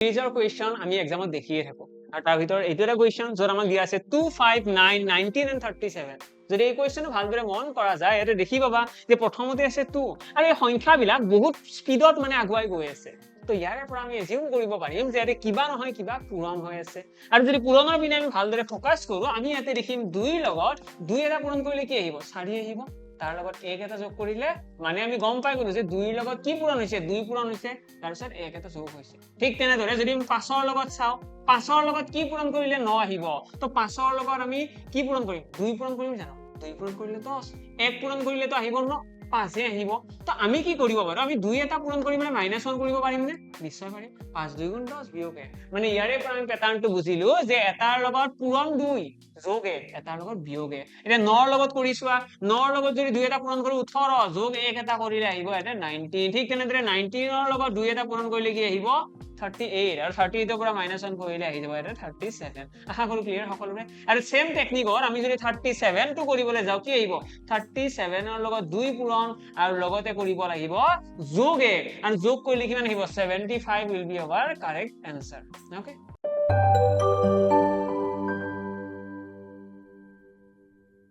সিৰিজৰ question আমি এক্সামত দেখিয়ে থাকো আৰু তাৰ ভিতৰত এইটো এটা কুৱেশ্যন য'ত আমাক দিয়া আছে 2 5 9 19 and 37 যদি এই কুৱেশ্যনটো ভালদৰে মন কৰা যায় ইয়াতে দেখি পাবা যে প্ৰথমতে আছে 2 আৰু এই সংখ্যাবিলাক বহুত স্পীডত মানে আগুৱাই গৈ আছে তো ইয়াৰে পৰা আমি এজিউম কৰিব পাৰিম যে ইয়াতে কিবা নহয় কিবা পূৰণ হৈ আছে আৰু যদি পূৰণৰ পিনে আমি ভালদৰে ফোকাস কৰো আমি ইয়াতে দেখিম 2 ৰ লগত 2 এটা পূৰণ কৰিলে কি আহিব 4 আহিব তাৰ লগত 1 এটা যোগ কৰিলে মানে আমি গম পাই গলো যে 2 ৰ লগত কি পূৰণ হৈছে 2 পূৰণ হৈছে তাৰ পিছত 1 এটা যোগ হৈছে ঠিক তেনেদৰে যদি আমি 5 ৰ লগত চাও 5 ৰ লগত কি পূৰণ কৰিলে 9 আহিব তো 5 ৰ লগত আমি কি পূৰণ কৰিম 2 পূৰণ কৰিম জানো 2 পূৰণ কৰিলে 10 1 পূৰণ কৰিলে তো আহিব ন 5 এ আহিব তো আমি কি কৰিব পাৰো আমি 2 এটা পূৰণ কৰি মানে -1 কৰিব পাৰিম নে নিশ্চয় পাৰিম 5 2 গুণ 10 বিয়োগ 1 মানে ইয়াৰে পৰা আমি প্যাটাৰ্নটো বুজিলো যে এটাৰ লগত পূৰণ 2 যোগ 1 এটাৰ লগত বিয়োগ 1 এটা 9 ৰ লগত কৰিছোৱা 9 ৰ লগত যদি 2 এটা পূৰণ কৰো 18 যোগ 1 এটা কৰিলে আহিব এটা 19 ঠিক তেনেদৰে 19 ৰ লগত 2 এটা পূৰণ কৰিলে কি আহিব 38 আৰু 38 ৰ পৰা -1 কৰিলে আহি যাব এটা 37 আশা কৰো ক্লিয়াৰ সকলোৰে আৰু সেম টেকনিকৰ আমি যদি 37 টো কৰিবলৈ যাও কি আহিব 37 ৰ লগত 2 পূৰণ আৰু লগতে কৰিব লাগিব যোগ 1 আৰু যোগ কৰিলে কিমান আহিব 75 will be our correct answer okay